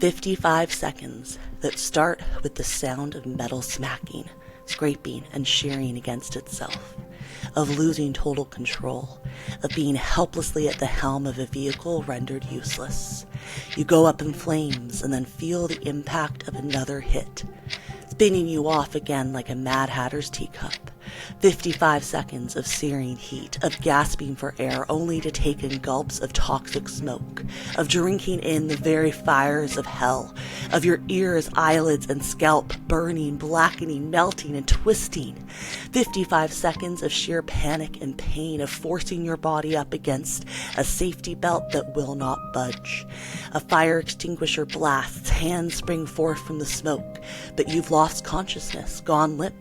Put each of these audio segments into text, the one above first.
55 seconds that start with the sound of metal smacking, scraping, and shearing against itself, of losing total control, of being helplessly at the helm of a vehicle rendered useless. You go up in flames and then feel the impact of another hit, spinning you off again like a Mad Hatter's teacup. 55 seconds of searing heat, of gasping for air only to take in gulps of toxic smoke, of drinking in the very fires of hell, of your ears, eyelids, and scalp burning, blackening, melting, and twisting. 55 seconds of sheer panic and pain, of forcing your body up against a safety belt that will not budge. A fire extinguisher blasts, hands spring forth from the smoke, but you've lost consciousness, gone limp.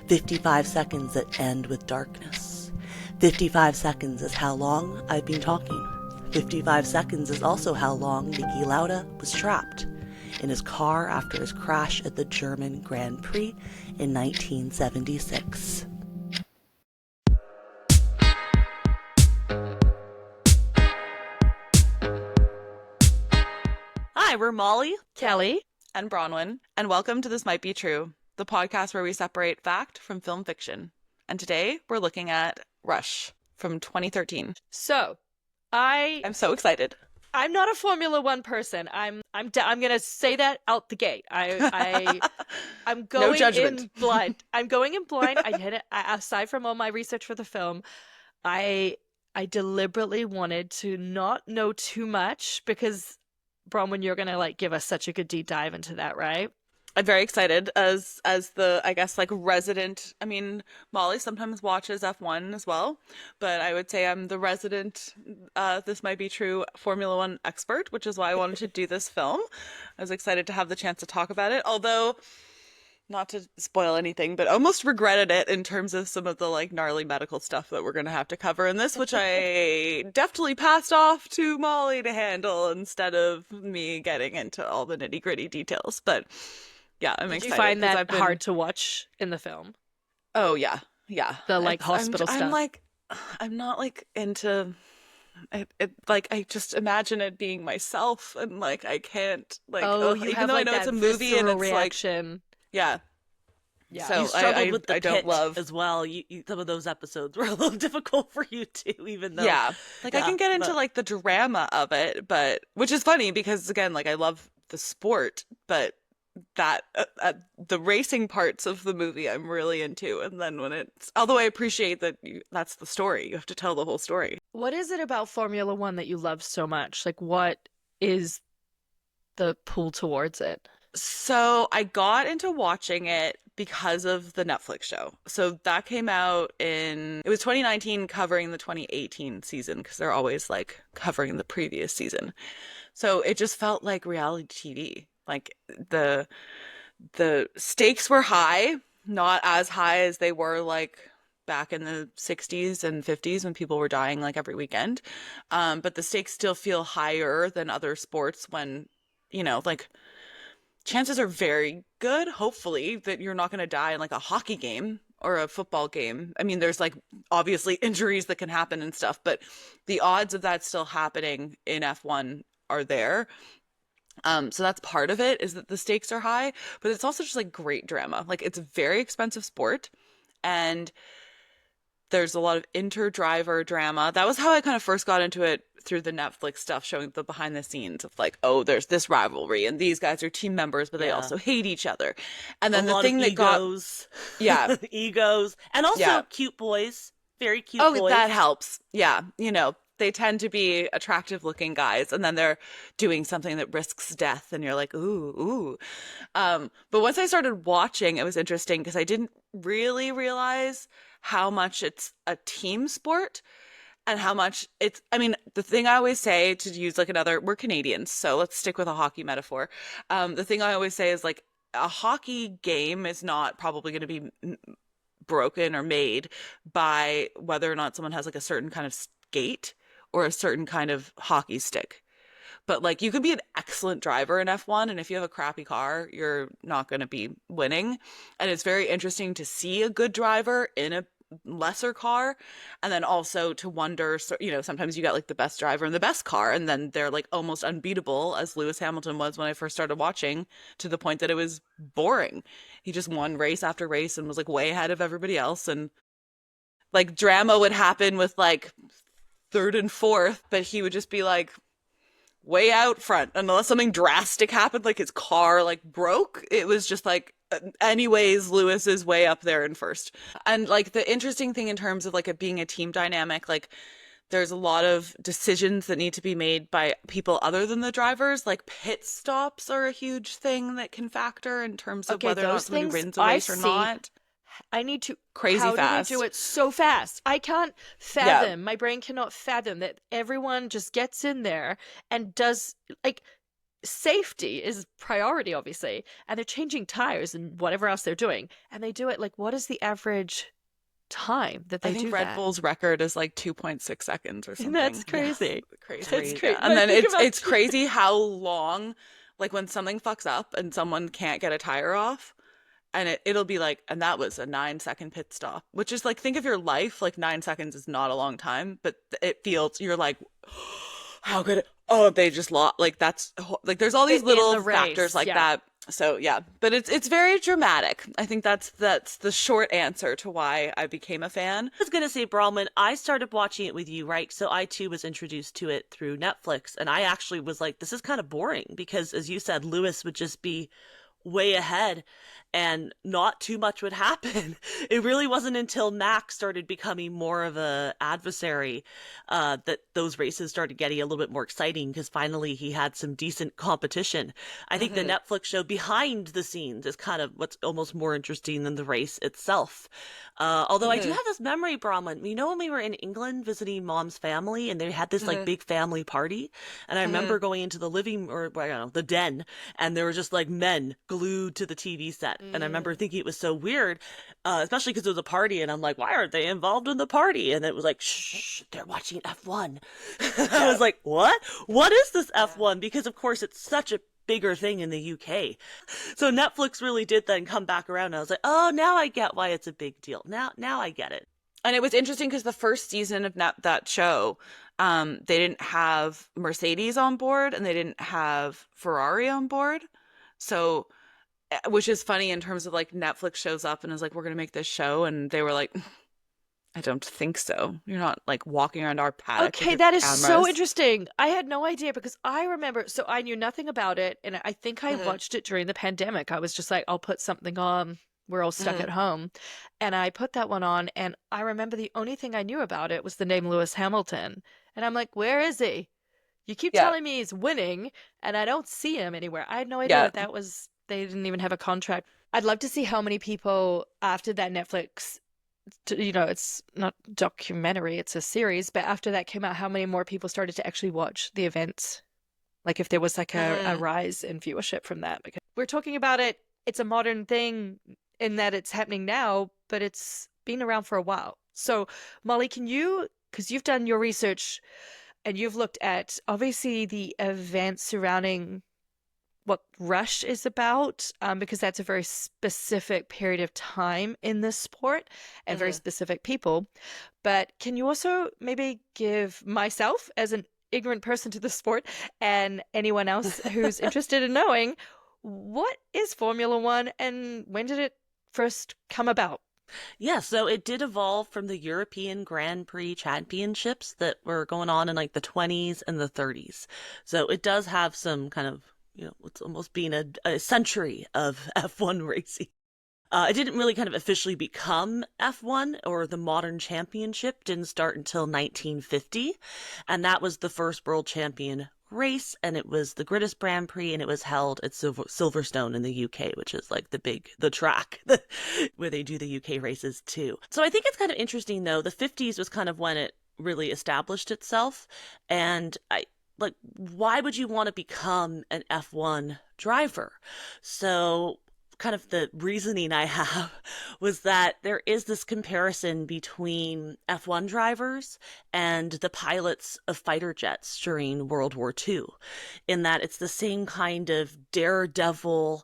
55 seconds that end with darkness. 55 seconds is how long I've been talking. 55 seconds is also how long Niki Lauda was trapped in his car after his crash at the German Grand Prix in 1976. Hi, we're Molly, Kelly, and Bronwyn, and welcome to This Might Be True, the podcast where we separate fact from film fiction. And today we're looking at Rush from 2013. So, I'm so excited. I'm not a Formula One person. I'm gonna say that out the gate. I'm going No judgment. in blind. I'm going in blind. Aside from all my research for the film, I deliberately wanted to not know too much because, Bronwyn, you're gonna give us such a good deep dive into that, right? I'm very excited as the, I guess, resident. I mean, Molly sometimes watches F1 as well, but I would say I'm the resident, This Might Be True Formula One expert, which is why I wanted to do this film. I was excited to have the chance to talk about it, although, not to spoil anything, but almost regretted it in terms of some of the gnarly medical stuff that we're going to have to cover in this, which I deftly passed off to Molly to handle instead of me getting into all the nitty gritty details. But yeah, I'm excited. Did you find that hard to watch in the film? Oh, yeah. The hospital stuff. I'm not into it. I just imagine it being myself, and I can't even though I know it's a movie and it's reaction. Yeah. So you struggled with the I don't pit love as well. Some of those episodes were a little difficult for you too, even though I can get into the drama of it, but which is funny because again, I love the sport, but that the racing parts of the movie I'm really into, and then when although I appreciate that that's the story, you have to tell the whole story. What is it about Formula One that you love so much? What is the pull towards it? So I got into watching it because of the Netflix show. So that came out it was 2019 covering the 2018 season because they're always covering the previous season. So it just felt like reality TV. The stakes were high, not as high as they were back in the 60s and 50s when people were dying every weekend. But the stakes still feel higher than other sports when, chances are very good, hopefully, that you're not going to die in a hockey game or a football game. I mean, there's obviously injuries that can happen and stuff, but the odds of that still happening in F1 are there. So that's part of it, is that the stakes are high, but it's also just great drama. It's a very expensive sport, and there's a lot of inter-driver drama. That was how I kind of first got into it, through the Netflix stuff, showing the behind the scenes of there's this rivalry and these guys are team members, but they also hate each other. And then the thing that egos. Egos, and also cute boys, very cute boys. Oh, that helps. Yeah, they tend to be attractive looking guys, and then they're doing something that risks death, and you're like, ooh. But once I started watching, it was interesting because I didn't really realize how much it's a team sport and how much the thing I always say, to use we're Canadians, so let's stick with a hockey metaphor. The thing I always say is a hockey game is not probably going to be broken or made by whether or not someone has a certain kind of skate or a certain kind of hockey stick. But you could be an excellent driver in F1, and if you have a crappy car, you're not going to be winning. And it's very interesting to see a good driver in a lesser car, and then also to wonder, sometimes you got like the best driver and the best car, and then they're like almost unbeatable, as Lewis Hamilton was when I first started watching, to the point that it was boring. He just won race after race and was like way ahead of everybody else, and like drama would happen with like third and fourth, but he would just be like way out front, and unless something drastic happened, like his car like broke, it was just like anyways, Lewis is way up there in first. And like the interesting thing in terms of like it being a team dynamic, like there's a lot of decisions that need to be made by people other than the drivers. Like pit stops are a huge thing that can factor in terms of whether or not somebody wins a race or not. I need to crazy how fast. do they do it so fast? I can't fathom. My brain cannot fathom that everyone just gets in there and does like safety is priority, obviously, and they're changing tires and whatever else they're doing, and they do it like what is the average time that they do that? I think Red Bull's record is like 2.6 seconds or something. That's crazy. Yeah, crazy. That's crazy. And then it's crazy how long, like when something fucks up and someone can't get a tire off, and it'll be like, and that was a 9-second pit stop, which is like, think of your life, like 9 seconds is not a long time, but it feels, you're like, how could it, oh, they just lost, like that's, like there's all these little factors like that. So yeah, but it's very dramatic. I think that's the short answer to why I became a fan. I was going to say, Bronwyn, I started watching it with you, right? So I too was introduced to it through Netflix, and I actually was like, this is kind of boring because, as you said, Lewis would just be way ahead and not too much would happen. It really wasn't until Max started becoming more of a adversary that those races started getting a little bit more exciting, because finally he had some decent competition. I think the Netflix show behind the scenes is kind of what's almost more interesting than the race itself. Although I do have this memory, Bronwyn, you know, when we were in England visiting Mom's family and they had this like big family party, and I remember going into the living, or I don't know, the den, and there were just like men glued to the TV set. And I remember thinking it was so weird, especially because it was a party, and I'm like, why aren't they involved in the party? And it was like, shh, they're watching F1. I was like, what is this F1? Because of course it's such a bigger thing in the UK. So Netflix really did then come back around, and I was like, oh, now I get why it's a big deal. Now I get it. And it was interesting because the first season of that show, they didn't have Mercedes on board and they didn't have Ferrari on board. So, which is funny in terms of like Netflix shows up and is like, we're going to make this show. And they were like, I don't think so. You're not like walking around our paddock. Okay, that is so interesting. I had no idea, because I remember, so I knew nothing about it. And I think I watched it during the pandemic. I was just like, I'll put something on. We're all stuck at home. And I put that one on. And I remember the only thing I knew about it was the name Lewis Hamilton. And I'm like, where is he? You keep telling me he's winning, and I don't see him anywhere. I had no idea that was, they didn't even have a contract. I'd love to see how many people after that Netflix, you know, it's not documentary, it's a series, but after that came out, how many more people started to actually watch the events? Like if there was like a rise in viewership from that. Because we're talking about it, it's a modern thing in that it's happening now, but it's been around for a while. So Molly, can you, because you've done your research and you've looked at obviously the events surrounding what Rush is about, because that's a very specific period of time in this sport and very specific people. But can you also maybe give myself, as an ignorant person to the sport, and anyone else who's interested in knowing, what is Formula One and when did it first come about? Yeah, so it did evolve from the European Grand Prix championships that were going on in like the 20s and the 30s. So it does have some kind of, you know, it's almost been a century of F1 racing. It didn't really kind of officially become F1, or the modern championship didn't start until 1950. And that was the first world champion race, and it was the British Grand Prix, and it was held at Silverstone in the UK, which is like the track where they do the UK races too. So I think it's kind of interesting though. The 50s was kind of when it really established itself, and like, why would you want to become an F1 driver? So kind of the reasoning I have was that there is this comparison between F1 drivers and the pilots of fighter jets during World War II, in that it's the same kind of daredevil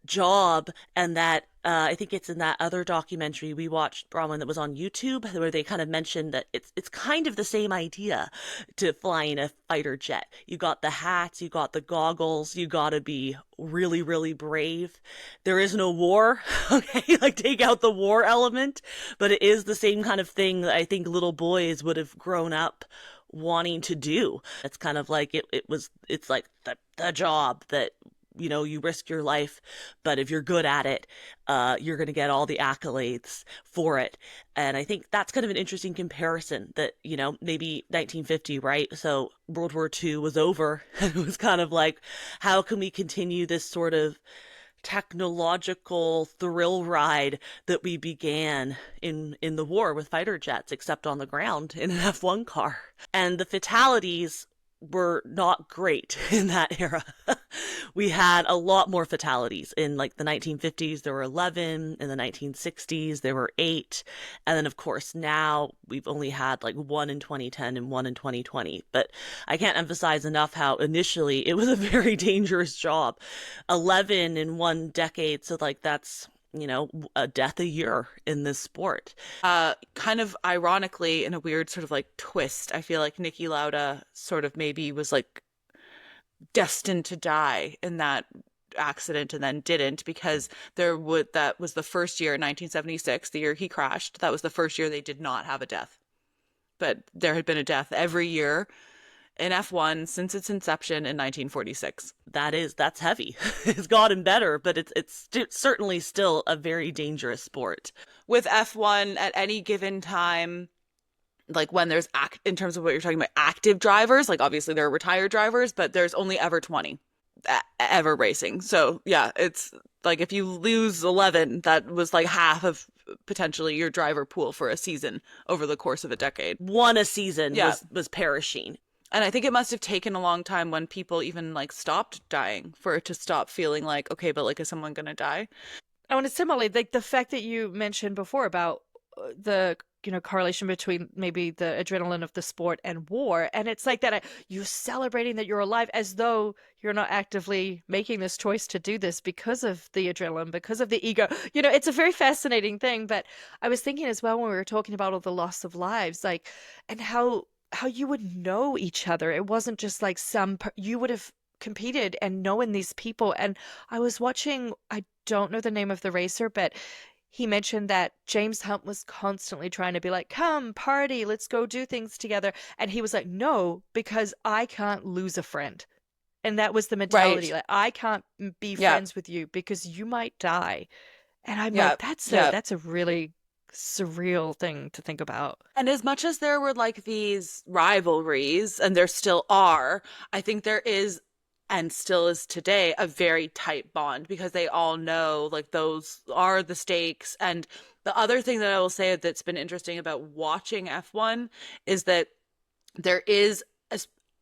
job, and that I think it's in that other documentary we watched, Bronwyn, that was on YouTube, where they kind of mentioned that it's kind of the same idea to fly in a fighter jet. You got the hats, you got the goggles, you got to be really, really brave. There is no war, okay? Like, take out the war element, but it is the same kind of thing that I think little boys would have grown up wanting to do. It's kind of like it's like the job that, you know, you risk your life, but if you're good at it, you're going to get all the accolades for it. And I think that's kind of an interesting comparison that, you know, maybe 1950, right? So World War II was over, and it was kind of like, how can we continue this sort of technological thrill ride that we began in the war with fighter jets, except on the ground in an F1 car. And the fatalities were not great in that era. We had a lot more fatalities. In like the 1950s, there were 11. In the 1960s, there were 8. And then, of course, now we've only had like 1 in 2010 and 1 in 2020. But I can't emphasize enough how initially it was a very dangerous job. 11 in 1 decade. So like that's, you know, a death a year in this sport. Kind of ironically, in a weird sort of like twist, I feel like Niki Lauda sort of maybe was like destined to die in that accident and then didn't, because that was the first year, 1976, the year he crashed. That was the first year they did not have a death. But there had been a death every year in F1 since its inception in 1946. That's heavy. It's gotten better, but it's certainly still a very dangerous sport. With F1 at any given time, like when there's in terms of what you're talking about, active drivers, like obviously there are retired drivers, but there's only ever 20 ever racing. So yeah, it's like if you lose 11, that was like half of potentially your driver pool for a season over the course of a decade. One a season was perishing. And I think it must have taken a long time when people even like stopped dying for it to stop feeling like, okay, but like, is someone going to die? Oh, and it's similarly, like the fact that you mentioned before about the, you know, correlation between maybe the adrenaline of the sport and war. And it's like that you're celebrating that you're alive as though you're not actively making this choice to do this because of the adrenaline, because of the ego. You know, it's a very fascinating thing. But I was thinking as well when we were talking about all the loss of lives, like, and how you would know each other. It wasn't just like you would have competed and known these people. And I was watching, I don't know the name of the racer, but he mentioned that James Hunt was constantly trying to be like, come party, let's go do things together. And he was like, no, because I can't lose a friend. And that was the mentality. Right. Like, I can't be friends with you because you might die. And I'm like, that's a really surreal thing to think about. And as much as there were like these rivalries, and there still are, I think there is, and still is today, a very tight bond because they all know like those are the stakes. And the other thing that I will say that's been interesting about watching F1 is that there is,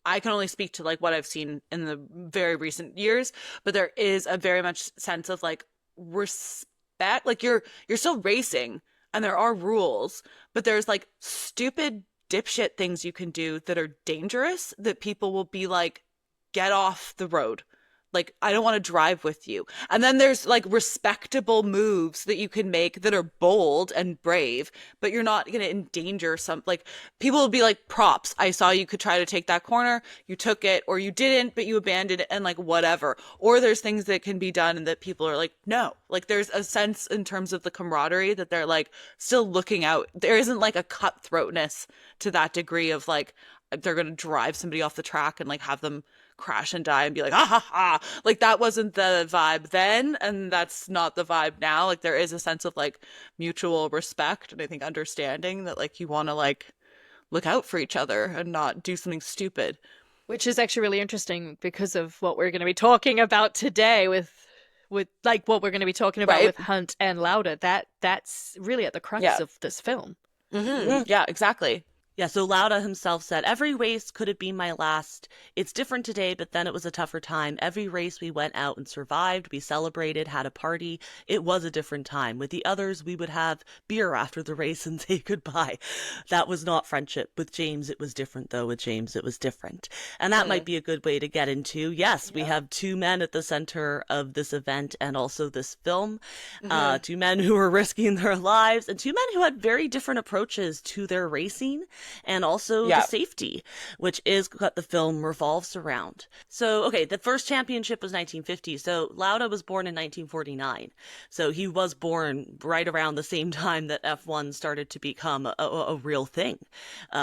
I can only speak to like what I've seen in the very recent years, but there is a very much sense of like respect. Like you're still racing, and there are rules, but there's like stupid dipshit things you can do that are dangerous that people will be like, get off the road. Like, I don't want to drive with you. And then there's like respectable moves that you can make that are bold and brave, but you're not going to endanger like people will be like, props. I saw you could try to take that corner. You took it, or you didn't, but you abandoned it, and like whatever. Or there's things that can be done and that people are like, no. Like there's a sense in terms of the camaraderie that they're like still looking out. There isn't like a cutthroatness to that degree of like, they're going to drive somebody off the track and like have them crash and die and be like, ah ha ha. Like that wasn't the vibe then, and that's not the vibe now. Like there is a sense of like mutual respect, and I think understanding that like you want to like look out for each other and not do something stupid. Which is actually really interesting because of what we're going to be talking about today with like what we're going to be talking about with Hunt and Lauda. That's really at the crux of this film. Mm-hmm. Yeah, exactly. Yeah, so Lauda himself said, every race could have been my last. It's different today, but then it was a tougher time. Every race we went out and survived. We celebrated, had a party. It was a different time. With the others, we would have beer after the race and say goodbye. That was not friendship. With James, it was different, though. With James, it was different. And that might be a good way to get into. Yes, we have two men at the center of this event and also this film. Two men who were risking their lives and two men who had very different approaches to their racing. And also the safety, which is what the film revolves around. So, okay, the first championship was 1950. So Lauda was born in 1949. So he was born right around the same time that F1 started to become a real thing.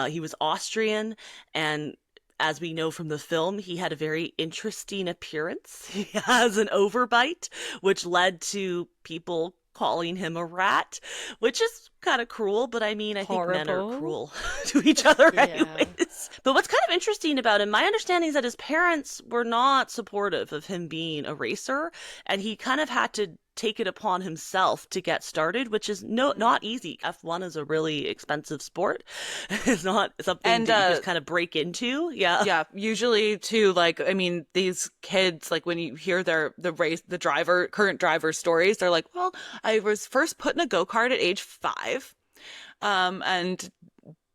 He was Austrian, and as we know from the film, he had a very interesting appearance. He has an overbite, which led to people calling him a rat, which is kind of cruel, but I mean, I think men are cruel to each other anyways. But what's kind of interesting about him, my understanding is that his parents were not supportive of him being a racer, and he kind of had to take it upon himself to get started, which is not easy. F1 is a really expensive sport. It's not something that you just kind of break into. Yeah. Usually too, like, I mean, these kids, like when you hear current driver stories, they're like, well, I was first put in a go-kart at age 5. And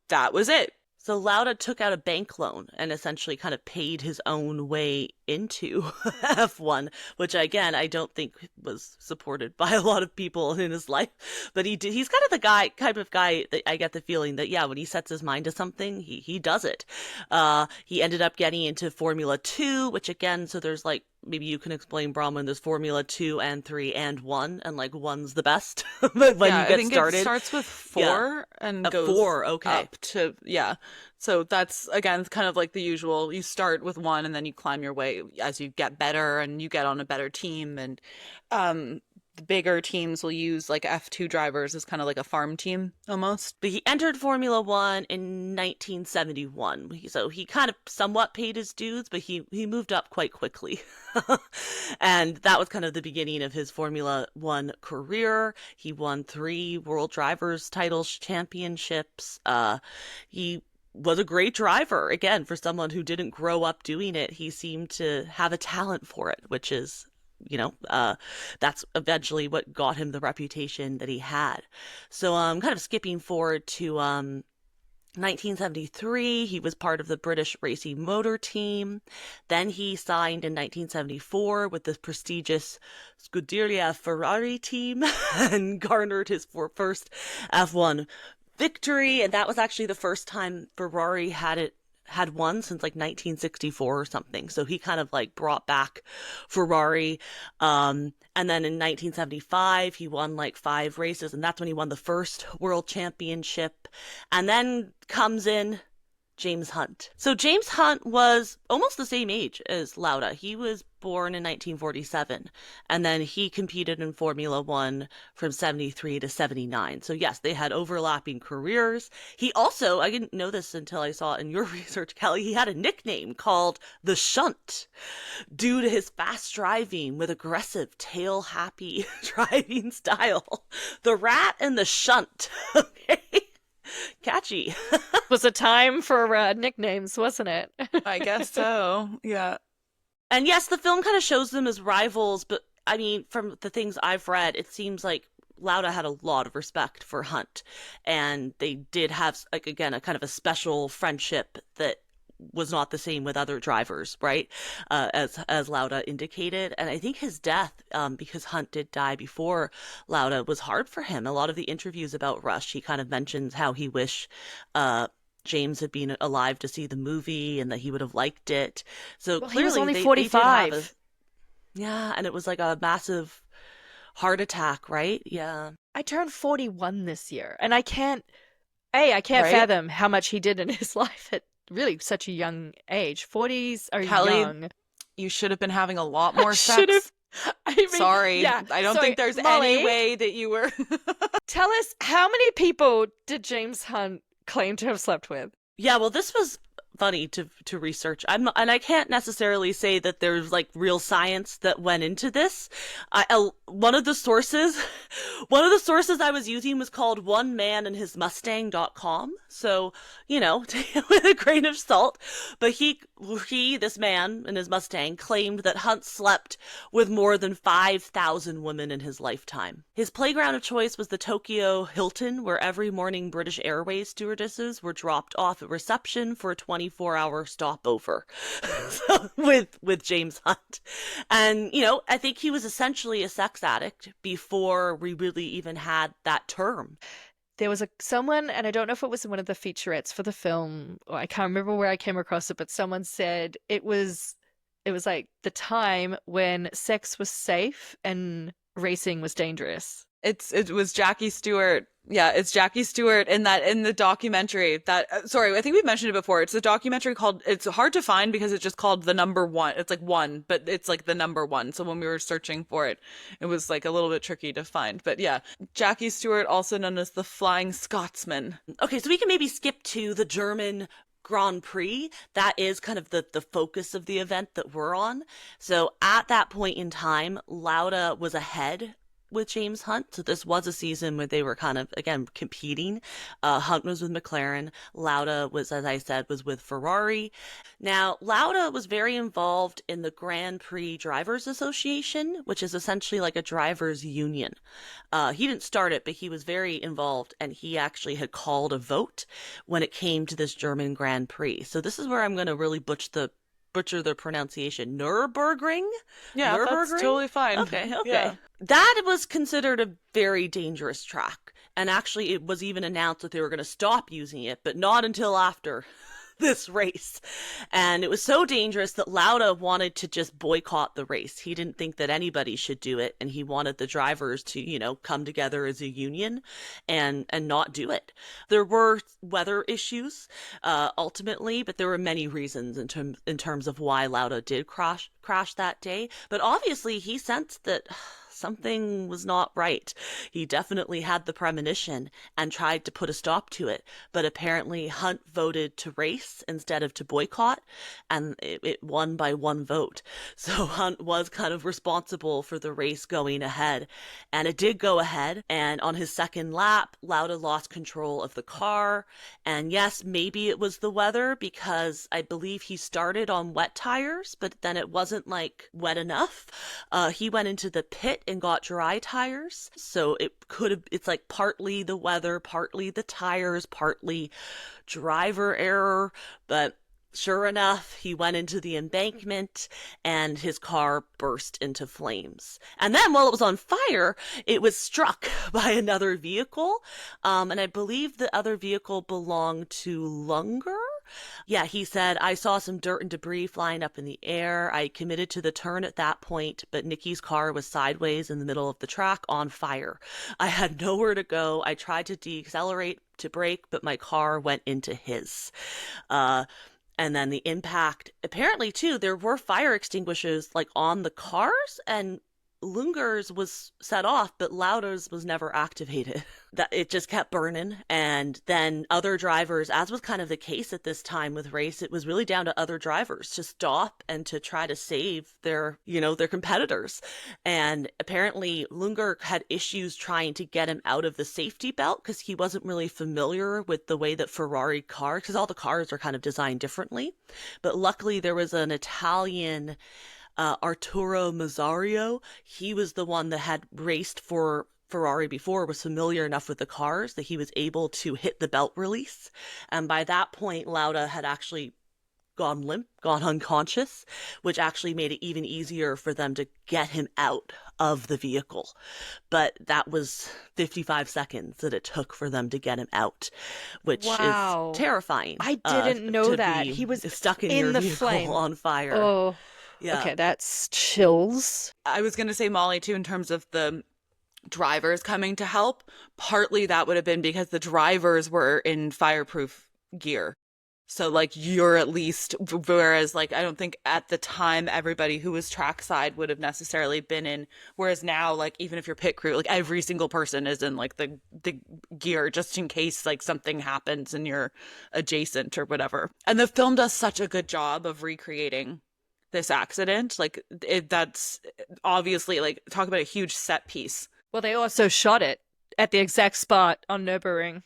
that was it. So Lauda took out a bank loan and essentially kind of paid his own way into F1, which again, I don't think was supported by a lot of people in his life, but he did. He's kind of the kind of guy that I get the feeling that, when he sets his mind to something, he does it. He ended up getting into Formula 2, which again, so there's like, maybe you can explain, Bronwyn, there's Formula 2 and 3 and 1, and like 1's the best when you get I think started. It starts with 4 and goes 4, okay. up to, So that's, again, kind of like the usual. You start with 1 and then you climb your way as you get better and you get on a better team. And the bigger teams will use like F2 drivers as kind of like a farm team almost. But he entered Formula 1 in 1971. So he kind of somewhat paid his dues, but he moved up quite quickly. And that was kind of the beginning of his Formula 1 career. He won 3 World Drivers' Titles championships. He was a great driver. Again, for someone who didn't grow up doing it, he seemed to have a talent for it, which is, that's eventually what got him the reputation that he had. So I'm kind of skipping forward to 1973, he was part of the British Racing Motor Team. Then he signed in 1974 with the prestigious Scuderia Ferrari team and garnered his first F1 victory. And that was actually the first time Ferrari had won since like 1964 or something. So he kind of like brought back Ferrari. And then in 1975, he won like 5 races, and that's when he won the first world championship. And then comes in James Hunt. So James Hunt was almost the same age as Lauda. He was born in 1947, and then he competed in Formula 1 from 73 to 79. So yes, they had overlapping careers. He also, I didn't know this until I saw it in your research, Kelly, he had a nickname called the Shunt due to his fast driving with aggressive, tail-happy driving style. The Rat and the Shunt. Okay. Catchy. Was a time for nicknames, wasn't it? I guess so. Yeah. And yes, the film kind of shows them as rivals, but I mean, from the things I've read, it seems like Lauda had a lot of respect for Hunt, and they did have, like, again, a kind of a special friendship that was not the same with other drivers, right? As Lauda indicated. And I think his death, because Hunt did die before Lauda, was hard for him. A lot of the interviews about Rush, he kind of mentions how he wished James had been alive to see the movie and that he would have liked it. So clearly he was only they 45. Yeah, and it was like a massive heart attack, right? Yeah. I turned 41 this year, and I can't fathom how much he did in his life at really such a young age. 40s are Kelly, young. You should have been having a lot more sex. Should have. I mean, Sorry. yeah, I don't sorry, think there's Molly, any way that you were. Tell us, how many people did James Hunt claim to have slept with? Yeah, well, this was funny to research. And I can't necessarily say that there's like real science that went into this. One of the sources I was using was called onemanandhismustang.com. So, take it with a grain of salt. But this man and his Mustang, claimed that Hunt slept with more than 5,000 women in his lifetime. His playground of choice was the Tokyo Hilton, where every morning British Airways stewardesses were dropped off at reception for a 24-hour stopover with James Hunt. And, I think he was essentially a sex addict before we really even had that term. There was someone, and I don't know if it was one of the featurettes for the film, or I can't remember where I came across it, but someone said it was like the time when sex was safe and racing was dangerous. It was Jackie Stewart. Yeah, it's Jackie Stewart in the documentary that, sorry, I think we've mentioned it before. It's a documentary called, it's hard to find because it's just called The Number One. It's like one, but it's like The Number One. So when we were searching for it, it was like a little bit tricky to find. But yeah, Jackie Stewart, also known as the Flying Scotsman. Okay, so we can maybe skip to the German Grand Prix. That is kind of the focus of the event that we're on. So at that point in time, Lauda was ahead with James Hunt. So this was a season where they were kind of, again, competing. Hunt was with McLaren. Lauda was, as I said, was with Ferrari. Now, Lauda was very involved in the Grand Prix Drivers Association, which is essentially like a drivers' union. He didn't start it, but he was very involved, and he actually had called a vote when it came to this German Grand Prix. So this is where I'm going to really butcher the pronunciation. Nurburgring? Yeah, Nurburgring? that's totally fine. Okay. Yeah. That was considered a very dangerous track. And actually, it was even announced that they were going to stop using it, but not until after this race. And it was so dangerous that Lauda wanted to just boycott the race. He didn't think that anybody should do it, and he wanted the drivers to, come together as a union and not do it. There were weather issues ultimately, but there were many reasons in terms of why Lauda did crash that day. But obviously, he sensed that something was not right. He definitely had the premonition and tried to put a stop to it, but apparently Hunt voted to race instead of to boycott, and it won by one vote. So Hunt was kind of responsible for the race going ahead, and it did go ahead, and on his second lap, Lauda lost control of the car, and yes, maybe it was the weather, because I believe he started on wet tires, but then it wasn't like wet enough. He went into the pit and got dry tires. So it's like partly the weather, partly the tires, partly driver error. But sure enough, he went into the embankment and his car burst into flames. And then while it was on fire, it was struck by another vehicle. And I believe the other vehicle belonged to Lunger. Yeah, he said, I saw some dirt and debris flying up in the air. I committed to the turn at that point, but Niki's car was sideways in the middle of the track on fire. I had nowhere to go. I tried to decelerate to brake, but my car went into his. And then the impact, apparently too, there were fire extinguishers like on the cars, and Lunger's was set off, but Lauda's was never activated. That it just kept burning. And then other drivers, as was kind of the case at this time with race, it was really down to other drivers to stop and to try to save their competitors. And apparently Lunger had issues trying to get him out of the safety belt because he wasn't really familiar with the way that Ferrari cars, because all the cars are kind of designed differently. But luckily there was an Italian Arturo Mazzario. He was the one that had raced for Ferrari before, was familiar enough with the cars that he was able to hit the belt release. And by that point, Lauda had actually gone limp, gone unconscious, which actually made it even easier for them to get him out of the vehicle. But that was 55 seconds that it took for them to get him out, which is terrifying. I didn't know that. He was stuck in the vehicle flame on fire. Oh, yeah. Okay, that's chills. I was going to say, Molly, too, in terms of the drivers coming to help, partly that would have been because the drivers were in fireproof gear. So like you're at least, whereas like I don't think at the time everybody who was trackside would have necessarily been in, whereas now like even if you're pit crew, like every single person is in like the gear just in case like something happens and you're adjacent or whatever. And the film does such a good job of recreating this accident. Like that's obviously like talk about a huge set piece. Well, they also shot it at the exact spot on Nurburgring.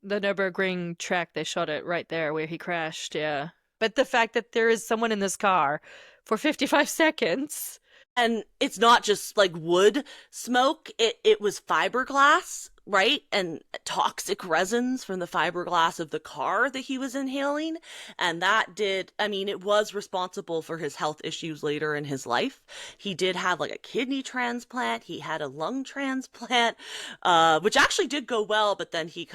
The Nurburgring track, they shot it right there where he crashed, yeah. But the fact that there is someone in this car for 55 seconds. And it's not just like wood smoke, it was fiberglass, right? And toxic resins from the fiberglass of the car that he was inhaling. And that it was responsible for his health issues later in his life. He did have like a kidney transplant. He had a lung transplant, which actually did go well, but then he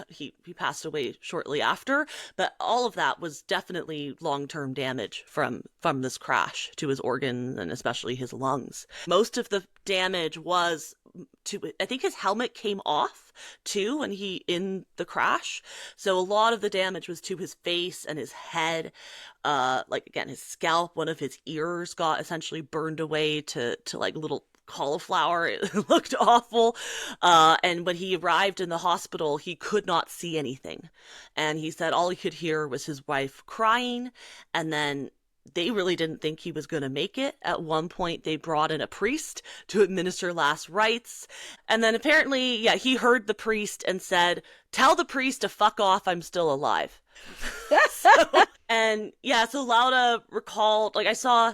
passed away shortly after. But all of that was definitely long-term damage from this crash to his organs and especially his lungs. Most of the damage was I think his helmet came off too when he in the crash. So a lot of the damage was to his face and his head. Like again, his scalp, one of his ears got essentially burned away to like little cauliflower. It looked awful. And when he arrived in the hospital, he could not see anything. And he said all he could hear was his wife crying. And then they really didn't think he was going to make it. At one point, they brought in a priest to administer last rites. And then apparently, yeah, he heard the priest and said, "Tell the priest to fuck off, I'm still alive." So Lauda recalled, like I saw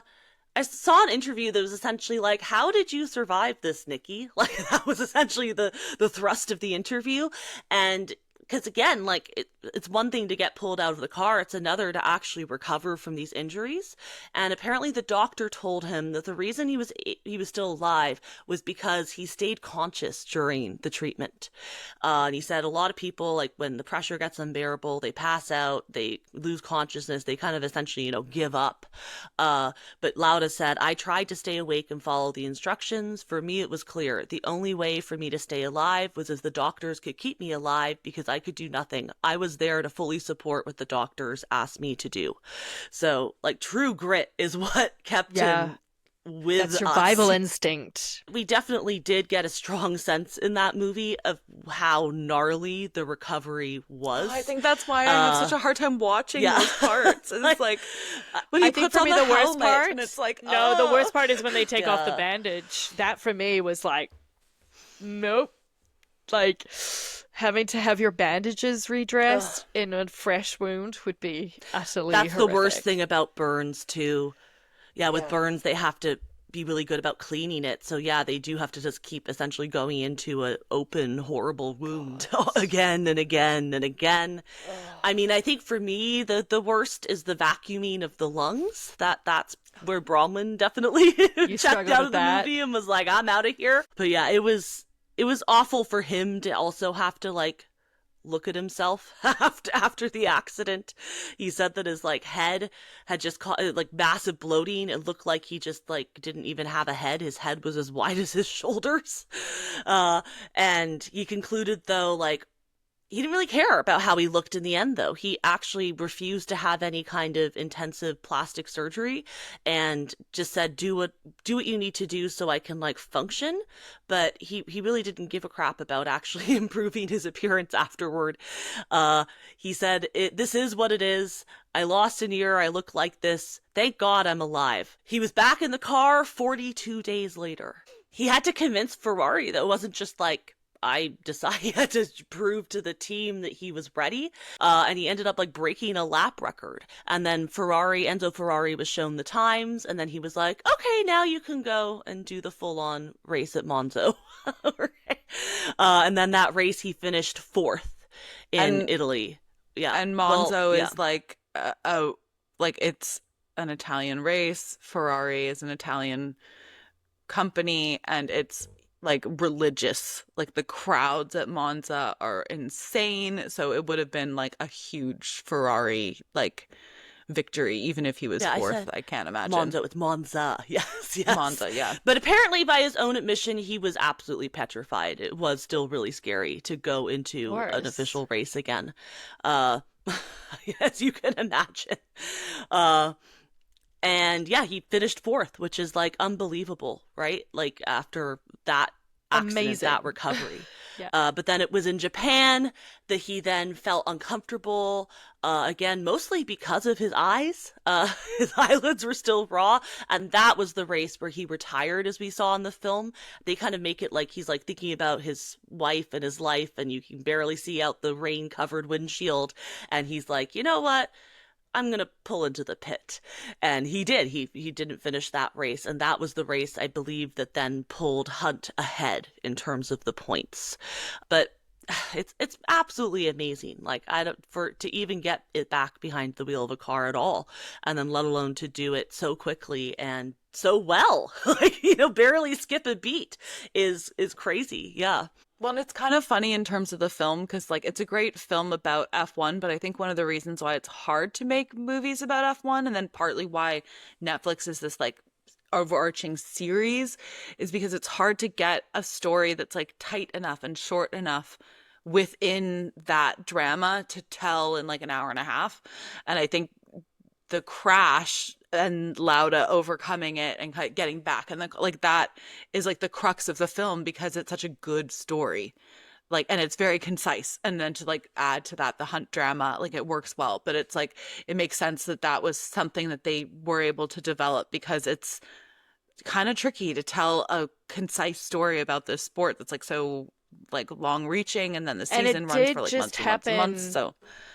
an interview that was essentially like, "How did you survive this, Niki?" Like that was essentially the thrust of the interview. And because again, like it's one thing to get pulled out of the car, it's another to actually recover from these injuries. And apparently the doctor told him that the reason he was still alive was because he stayed conscious during the treatment. And he said a lot of people, like when the pressure gets unbearable, they pass out, they lose consciousness, they kind of essentially, give up. But Lauda said, "I tried to stay awake and follow the instructions. For me, it was clear. The only way for me to stay alive was if the doctors could keep me alive because I could do nothing. I was there to fully support what the doctors asked me to do." So, like, true grit is what kept him with that survival us. instinct. We definitely did get a strong sense in that movie of how gnarly the recovery was. I think that's why I have such a hard time watching those parts. It's like when he I think puts for on me the the worst helmet part, and it's like, no, the worst part is when they take off the Yeah. bandage. That for me was like, nope. Like having to have your bandages redressed in a fresh wound would be utterly That's horrific. the worst thing about burns too. Yeah, with burns they have to be really good about cleaning it. So yeah, they do have to just keep essentially going into an open, horrible wound again and again and again. I mean, I think for me the worst is the vacuuming of the lungs. That's where Bronwyn definitely checked struggled out with of the that. movie and was like, "I'm out of here." But yeah, it was awful for him to also have to like look at himself after the accident. He said that his like head had just caught like massive bloating. It looked like he just like didn't even have a head. His head was as wide as his shoulders. And he concluded though, like, he didn't really care about how he looked in the end, though. He actually refused to have any kind of intensive plastic surgery and just said, do what you need to do so I can like function. But he really didn't give a crap about actually improving his appearance afterward. He said, "This is what it is. I lost an ear. I look like this. Thank God I'm alive." He was back in the car 42 days later. He had to convince Ferrari that it wasn't just like, I decided he had to prove to the team that he was ready. And he ended up like breaking a lap record. And then Enzo Ferrari was shown the times. And then he was like, "Okay, now you can go and do the full on race at Monza." And then that race, he finished 4th in Italy. Yeah. And Monza is like, like it's an Italian race. Ferrari is an Italian company, and it's like religious. Like the crowds at Monza are insane. So it would have been like a huge Ferrari like victory, even if he was 4th. I can't imagine. Monza with Monza. Yes. Monza, yeah. But apparently, by his own admission, he was absolutely petrified. It was still really scary to go into an official race again. as you can imagine. Uh, and yeah, he finished fourth, which is like unbelievable, right? Like after that accident, Amazing. that recovery. Yeah. But then it was in Japan that he then felt uncomfortable. Again, mostly because of his eyes. His eyelids were still raw. And that was the race where he retired, as we saw in the film. They kind of make it like he's like thinking about his wife and his life, and you can barely see out the rain covered windshield. And he's like, you know what? I'm going to pull into the pit. And he did. He didn't finish that race. And that was the race, I believe, that then pulled Hunt ahead in terms of the points. But it's absolutely amazing. Like, I don't, for to even get it back behind the wheel of a car at all, and then let alone to do it so quickly and so well, like, barely skip a beat is crazy. Yeah. Well, and it's kind of funny in terms of the film because, like, it's a great film about F1, but I think one of the reasons why it's hard to make movies about F1, and then partly why Netflix is this, like, overarching series, is because it's hard to get a story that's, like, tight enough and short enough within that drama to tell in, like, an hour and a half. And I think the crash and Lauda overcoming it and getting back, and like that is like the crux of the film because it's such a good story, like, and it's very concise. And then to like add to that the Hunt drama, like it works well. But it's like it makes sense that that was something that they were able to develop because it's kind of tricky to tell a concise story about this sport that's like so like long reaching, and then the And season it runs did for like just months and months and months. happen So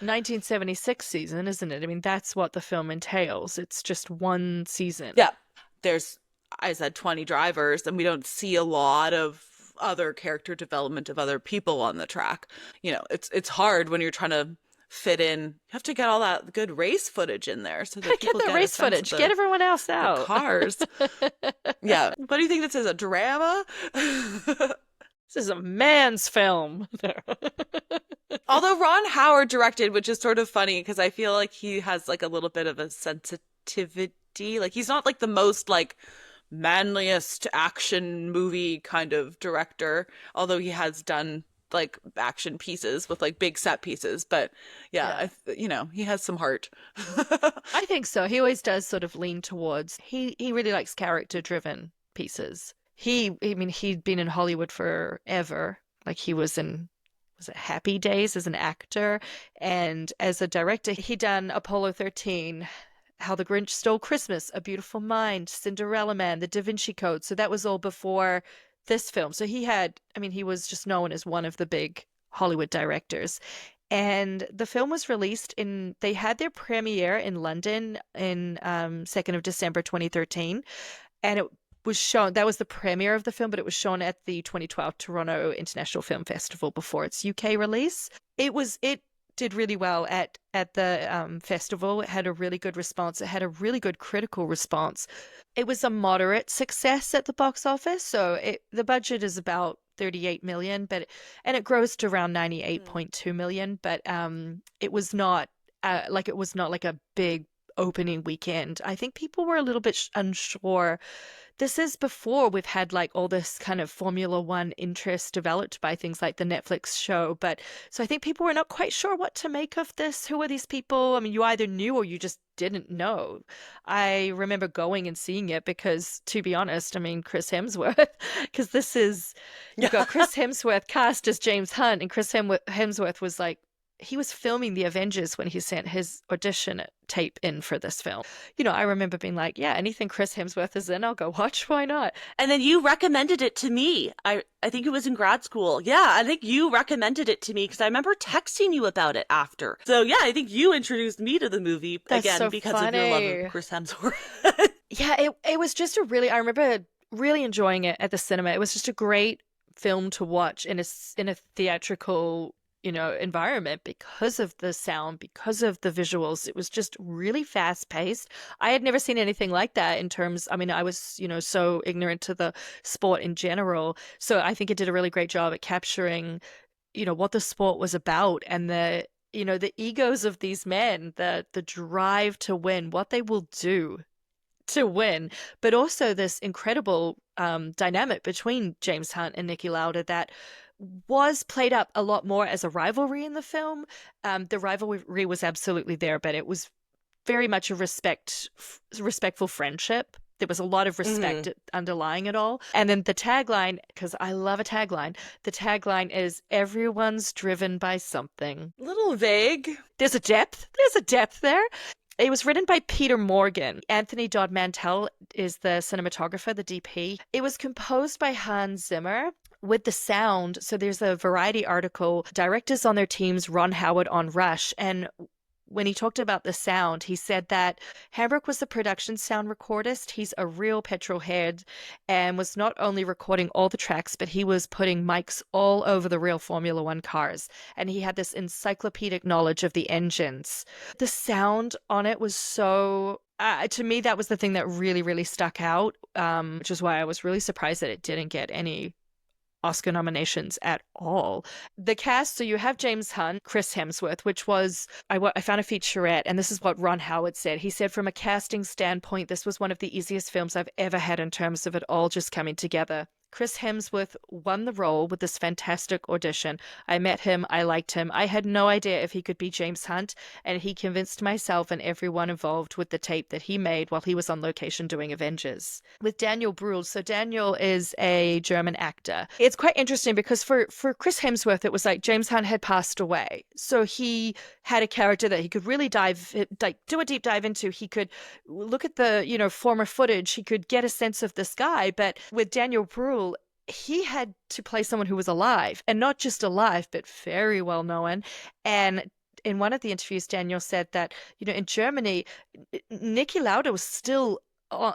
1976 season, isn't it? I mean, that's what the film entails. It's just one season. yeah, there's, I said 20 drivers, and we don't see a lot of other character development of other people on the track. It's hard when you're trying to fit in. You have to get all that good race footage in there so that Get people the get a race sense of footage. Get everyone else the out. cars. Yeah. What do you think this is, a drama? This is a man's film. Although Ron Howard directed, which is sort of funny because I feel like he has like a little bit of a sensitivity. Like he's not like the most like manliest action movie kind of director, although he has done like action pieces with like big set pieces. But yeah. He has some heart. I think so. He always does sort of lean towards, he really likes character driven pieces. He'd been in Hollywood forever. Like he was it Happy Days as an actor, and as a director, he'd done Apollo 13, How the Grinch Stole Christmas, A Beautiful Mind, Cinderella Man, The Da Vinci Code. So that was all before this film. So he was just known as one of the big Hollywood directors. And the film was released they had their premiere in London in 2nd of December 2013, and it was shown, that was the premiere of the film, but it was shown at the 2012 Toronto International Film Festival before its UK release. It did really well at the festival. It had a really good response. It had a really good critical response. It was a moderate success at the box office. So the budget is about 38 million, and it grows to around 98.2 million. But it was not like a big opening weekend. I think people were a little bit unsure. This is before we've had like all this kind of Formula One interest developed by things like the Netflix show. But so I think people were not quite sure what to make of this. Who are these people? I mean, you either knew or you just didn't know. I remember going and seeing it because, to be honest, I mean, Chris Hemsworth, because you've got Chris Hemsworth cast as James Hunt, and Chris Hemsworth was like, he was filming The Avengers when he sent his audition tape in for this film. I remember being like, yeah, anything Chris Hemsworth is in, I'll go watch. Why not? And then you recommended it to me. I think it was in grad school. Yeah, I think you recommended it to me because I remember texting you about it after. So yeah, I think you introduced me to the movie because of your love of Chris Hemsworth. Yeah, it was just I remember really enjoying it at the cinema. It was just a great film to watch in a theatrical environment because of the sound, because of the visuals. It was just really fast paced. I had never seen anything like that I was, so ignorant to the sport in general. So I think it did a really great job at capturing, what the sport was about and the egos of these men, the drive to win, what they will do to win, but also this incredible dynamic between James Hunt and Niki Lauda that was played up a lot more as a rivalry in the film. The rivalry was absolutely there, but it was very much a respectful friendship. There was a lot of respect underlying it all. And then the tagline, because I love a tagline, the tagline is everyone's driven by something. A little vague. There's a depth. There's a depth there. It was written by Peter Morgan. Anthony Dodd Mantell is the cinematographer, the DP. It was composed by Hans Zimmer with the sound. So there's a Variety article, directors on their teams, Ron Howard on Rush. And when he talked about the sound, he said that Hamburg was the production sound recordist. He's a real petrol head and was not only recording all the tracks, but he was putting mics all over the real Formula One cars. And he had this encyclopedic knowledge of the engines. The sound on it was so... to me, that was the thing that really, really stuck out, which is why I was really surprised that it didn't get any Oscar nominations at all. The cast, so you have James Hunt, Chris Hemsworth, which was, I found a featurette, and this is what Ron Howard said. He said, from a casting standpoint, this was one of the easiest films I've ever had in terms of it all just coming together. Chris Hemsworth won the role with this fantastic audition. I met him. I liked him. I had no idea if he could be James Hunt, and he convinced myself and everyone involved with the tape that he made while he was on location doing Avengers. With Daniel Bruhl, so Daniel is a German actor. It's quite interesting because for Chris Hemsworth, it was like James Hunt had passed away. So he had a character that he could really do a deep dive into. He could look at the, former footage. He could get a sense of this guy. But with Daniel Bruhl, he had to play someone who was alive, and not just alive, but very well known. And in one of the interviews, Daniel said that, in Germany, Niki Lauda was still, on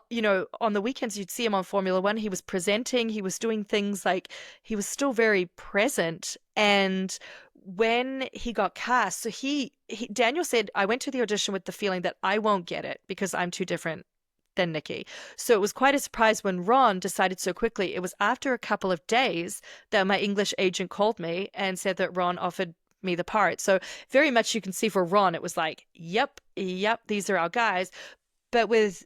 the weekends, you'd see him on Formula One. He was presenting, he was doing things like, he was still very present. And when he got cast, so Daniel said, I went to the audition with the feeling that I won't get it because I'm too different than Niki. So it was quite a surprise when Ron decided so quickly. It was after a couple of days that my English agent called me and said that Ron offered me the part. So very much you can see for Ron, it was like, yep, these are our guys. But with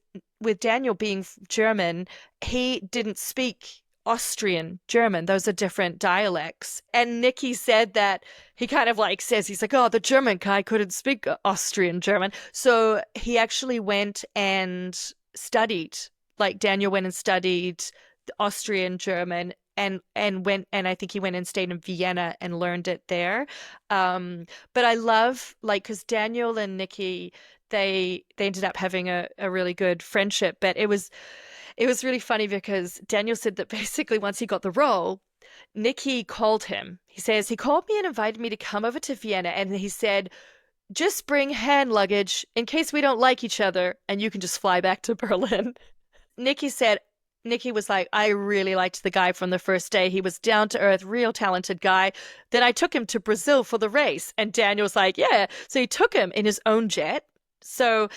Daniel being German, he didn't speak Austrian German. Those are different dialects. And Niki said that he kind of he's like, oh, the German guy couldn't speak Austrian German. So he actually went and studied, Daniel went and studied Austrian German and I think he went and stayed in Vienna and learned it there. But I love, because Daniel and Niki, they ended up having a really good friendship. But it was really funny because Daniel said that basically once he got the role, Niki called him. He says, he called me and invited me to come over to Vienna. And he said, just bring hand luggage in case we don't like each other and you can just fly back to Berlin. Niki was like, I really liked the guy from the first day. He was down to earth, real talented guy. Then I took him to Brazil for the race. And Daniel was like, yeah. So he took him in his own jet. So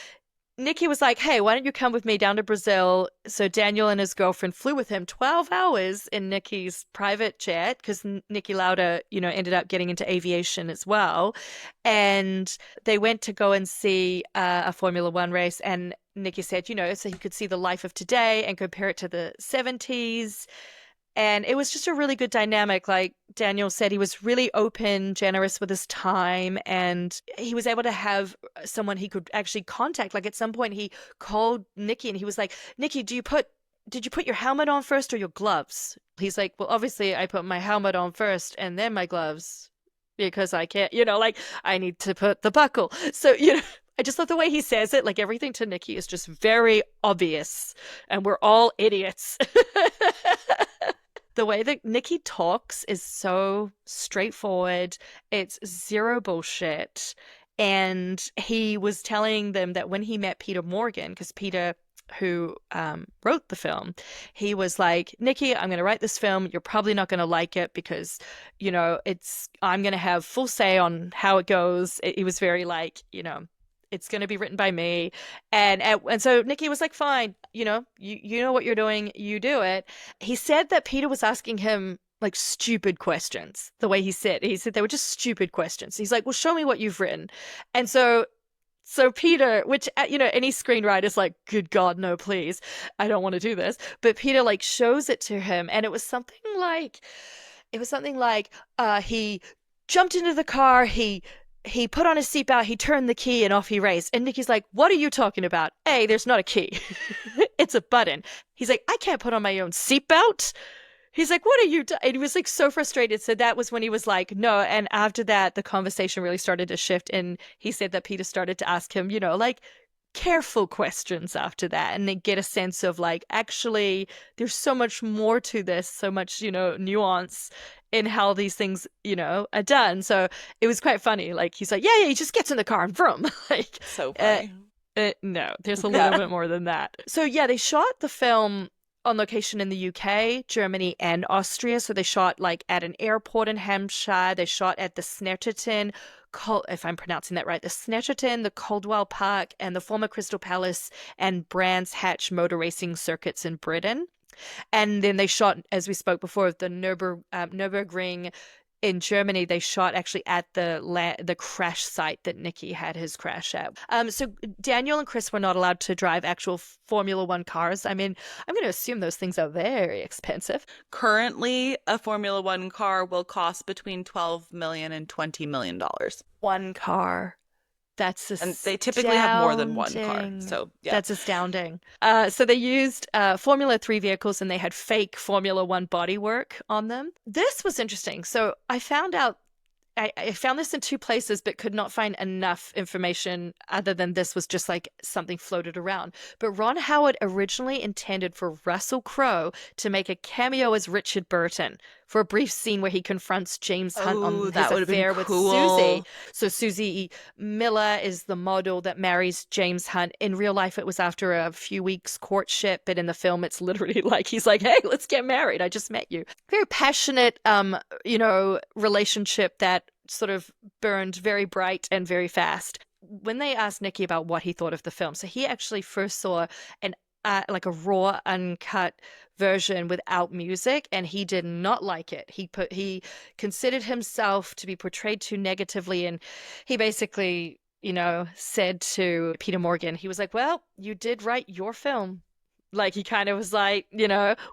Niki was like, hey, why don't you come with me down to Brazil? So Daniel and his girlfriend flew with him 12 hours in Niki's private jet because Niki Lauda, ended up getting into aviation as well. And they went to go and see a Formula One race. And Niki said, so he could see the life of today and compare it to the 70s. And it was just a really good dynamic. Like Daniel said, he was really open, generous with his time, and he was able to have someone he could actually contact. Like at some point he called Niki and he was like, Niki, did you put your helmet on first or your gloves? He's like, well, obviously I put my helmet on first and then my gloves because I can't, I need to put the buckle. So, I just love the way he says it. Like everything to Niki is just very obvious and we're all idiots. The way that Niki talks is so straightforward. It's zero bullshit. And he was telling them that when he met Peter Morgan, because Peter, who wrote the film, he was like, Niki, I'm going to write this film. You're probably not going to like it because, I'm going to have full say on how it goes. He was very it's going to be written by me. And so Niki was like, fine, you know what you're doing, you do it. He said that Peter was asking him stupid questions. The way he said they were just stupid questions. He's like, well, show me what you've written. And so Peter, which, any screenwriter's like, good God, no, please. I don't want to do this. But Peter shows it to him. And it was something like, it was something like he jumped into the car, he put on his seatbelt, he turned the key, and off he raced. And Nikki's like, what are you talking about? A, there's not a key. It's a button. He's like, I can't put on my own seatbelt. He's like, what are you doing? And he was like so frustrated. So that was when he was like, no. And after that, the conversation really started to shift. And he said that Peter started to ask him, like careful questions after that, and they get a sense of like, actually, there's so much more to this, so much, nuance in how these things, are done. So it was quite funny. Like, he's like, yeah, he just gets in the car and vroom. Like, So funny. no, there's a little bit more than that. So yeah, they shot the film on location in the UK, Germany, and Austria. So they shot like at an airport in Hampshire. They shot at the Snetterton, if I'm pronouncing that right, the Snetterton, the Caldwell Park, and the former Crystal Palace and Brands Hatch motor racing circuits in Britain. And then they shot, as we spoke before, the Nurburgring in Germany. They shot actually at the crash site that Niki had his crash at. So Daniel and Chris were not allowed to drive actual Formula One cars. I mean, I'm going to assume those things are very expensive. Currently, a Formula One car will cost between $12 million and $20 million. One car. That's astounding. And they typically have more than one car. So, yeah. That's astounding. So they used Formula 3 vehicles, and they had fake Formula 1 bodywork on them. This was interesting. So I found out, I found this in two places, but could not find enough information other than this was just like something floated around. But Ron Howard originally intended for Russell Crowe to make a cameo as Richard Burton for a brief scene where he confronts James Hunt on his affair with Susie. So Susie Miller is the model that marries James Hunt. In real life, it was after a few weeks courtship, but in the film, it's literally like, he's like, hey, let's get married. I just met you. Very passionate, relationship that sort of burned very bright and very fast. When they asked Niki about what he thought of the film, so he actually first saw like a raw, uncut version without music, and he did not like it. He considered himself to be portrayed too negatively, and he basically, said to Peter Morgan, he was like, well, you did write your film. Like, he kind of was like,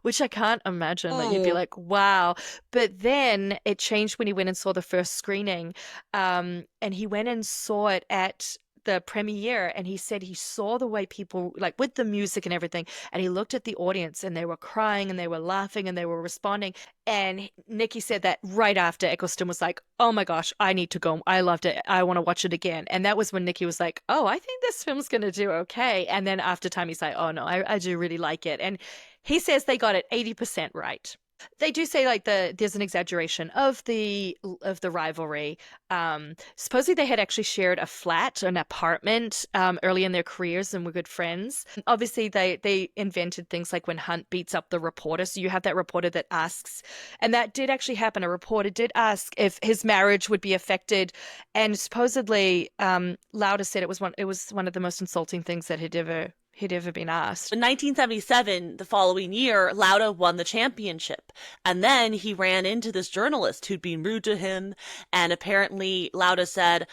which I can't imagine that you'd be like, wow. But then it changed when he went and saw the first screening. And he went and saw it at the premiere, and he said he saw the way people, like with the music and everything, and he looked at the audience and they were crying and they were laughing and they were responding. And Niki said that right after, Eccleston was like, oh my gosh, I need to go. I loved it. I want to watch it again. And that was when Niki was like, oh, I think this film's going to do okay. And then after time, he's like, oh no, I do really like it. And he says they got it 80% right. They do say like there's an exaggeration of the rivalry. Supposedly they had actually shared a flat, an apartment, early in their careers, and were good friends. Obviously they invented things like when Hunt beats up the reporter. So you have that reporter that asks, and that did actually happen. A reporter did ask if his marriage would be affected, and supposedly Lauda said it was one of the most insulting things that he'd ever been asked. In 1977, the following year, Lauda won the championship. And then he ran into this journalist who'd been rude to him. And apparently Lauda said,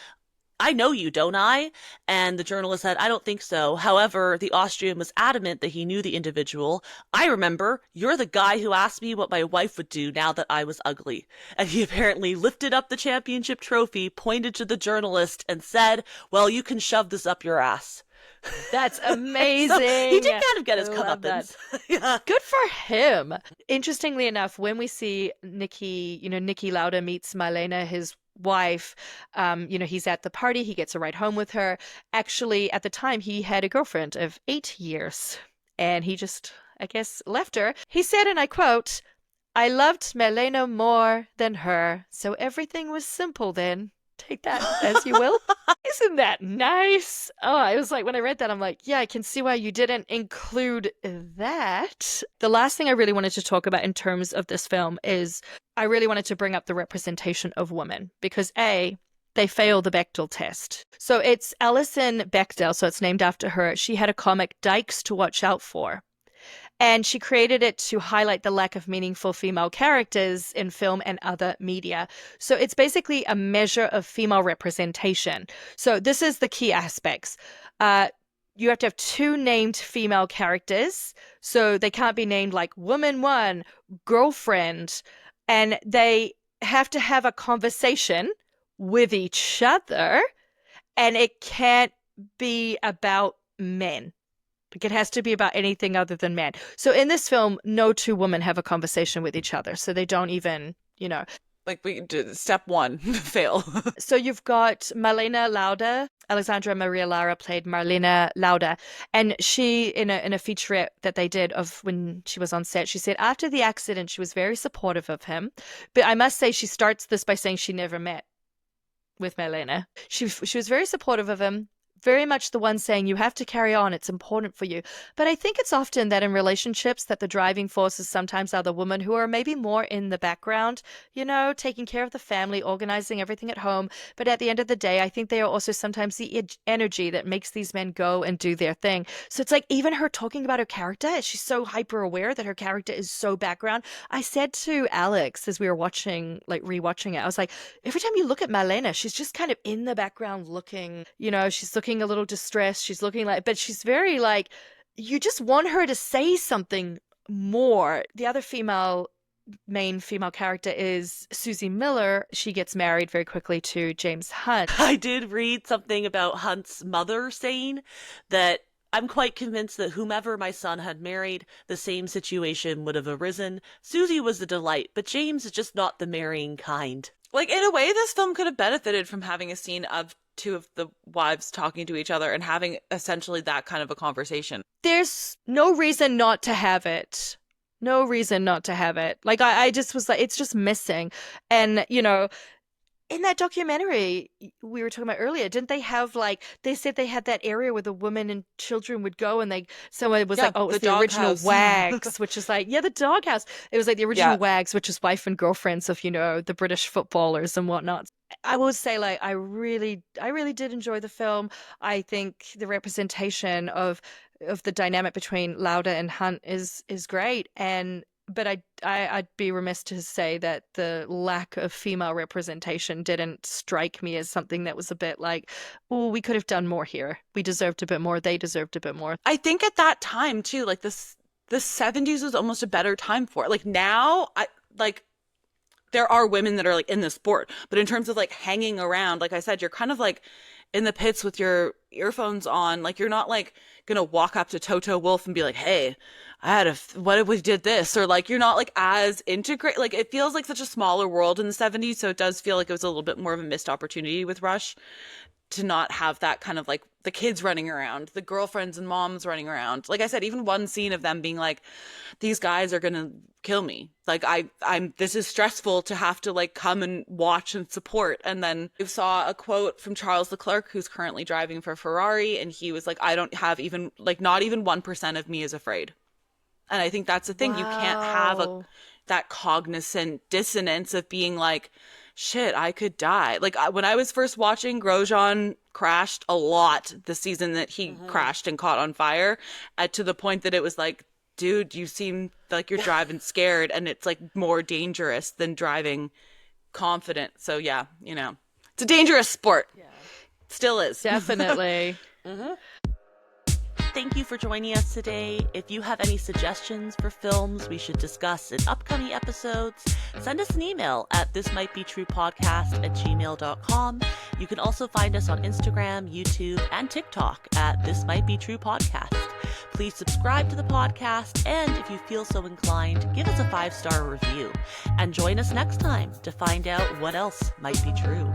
I know you, don't I? And the journalist said, I don't think so. However, the Austrian was adamant that he knew the individual. I remember, you're the guy who asked me what my wife would do now that I was ugly. And he apparently lifted up the championship trophy, pointed to the journalist, and said, well, you can shove this up your ass. That's amazing. So he did kind of get his comeuppance. Yeah. Good for him. Interestingly enough, when we see Niki Lauda meets Milena, his wife, he's at the party, he gets a ride home with her. Actually, at the time, he had a girlfriend of 8 years, and he just, I guess, left her. He said, and I quote, I loved Milena more than her, so everything was simple then. Take that as you will. Isn't that nice? Oh, I was like, when I read that, I'm like, yeah, I can see why you didn't include that. The last thing I really wanted to talk about in terms of this film is I really wanted to bring up the representation of women because A, they fail the Bechdel test. So it's Alison Bechdel, so it's named after her. She had a comic, Dykes to Watch Out For. And she created it to highlight the lack of meaningful female characters in film and other media. So it's basically a measure of female representation. So this is the key aspects. You have to have 2 named female characters. So they can't be named like Woman 1, Girlfriend, and they have to have a conversation with each other, and it can't be about men. Like, it has to be about anything other than men. So in this film, no two women have a conversation with each other. So they don't even, Like, we did step one, fail. So you've got Marlene Lauda. Alexandra Maria Lara played Marlene Lauda. And she, in a featurette that they did of when she was on set, she said after the accident, she was very supportive of him. But I must say, she starts this by saying she never met with Marlene. She was very supportive of him. Very much the one saying, you have to carry on, it's important for you. But I think it's often that in relationships that the driving forces sometimes are the women who are maybe more in the background, taking care of the family, organizing everything at home. But at the end of the day, I think they are also sometimes the energy that makes these men go and do their thing. So it's like even her talking about her character, she's so hyper aware that her character is so background. I said to Alex as we were rewatching it, I was like, every time you look at Marlene, she's just kind of in the background looking, she's looking a little distressed. She's looking but she's very you just want her to say something more. The other main female character is Susie Miller. She gets married very quickly to James Hunt. I did read something about Hunt's mother saying that I'm quite convinced that whomever my son had married, the same situation would have arisen. Susie was a delight, but James is just not the marrying kind. Like, in a way, this film could have benefited from having a scene of two of the wives talking to each other and having essentially that kind of a conversation. There's no reason not to have it. No reason not to have it. Like, I just was like, it's just missing. And, in that documentary we were talking about earlier, didn't they have they said they had that area where the women and children would go, and someone was like, oh, it's the original house. Wags, which is the doghouse. It was like the original Wags, which is wife and girlfriends of, the British footballers and whatnot. I will say, I really did enjoy the film. I think the representation of the dynamic between Lauda and Hunt is great, but I'd be remiss to say that the lack of female representation didn't strike me as something that was a bit oh, we could have done more here. We deserved a bit more. They deserved a bit more. I think at that time too, the 70s was almost a better time for it. Now, there are women that are in the sport, but in terms of hanging around, like I said, you're kind of in the pits with your earphones on. You're not gonna walk up to Toto Wolff and be like, hey, what if we did this? Or you're not as integrated. It feels like such a smaller world in the 70s. So it does feel like it was a little bit more of a missed opportunity with Rush to not have that kind of the kids running around, the girlfriends and moms running around. Like I said, even one scene of them being these guys are going to kill me. This is stressful to have to come and watch and support. And then I saw a quote from Charles Leclerc, who's currently driving for Ferrari. And he was I don't have even not even 1% of me is afraid. And I think that's the thing. Wow. You can't have that cognizant dissonance of being shit, I could die. When I was first watching, Grosjean crashed a lot the season that he crashed and caught on fire, to the point that it was dude, you seem like you're driving scared, and it's more dangerous than driving confident. So yeah, it's a dangerous sport. Yeah. Still is. Definitely. Thank you for joining us today. If you have any suggestions for films we should discuss in upcoming episodes, send us an email at thismightbetruepodcast@gmail.com. You can also find us on Instagram, YouTube, and TikTok at This Might Be True Podcast. Please subscribe to the podcast, and if you feel so inclined, give us a 5-star review. And join us next time to find out what else might be true.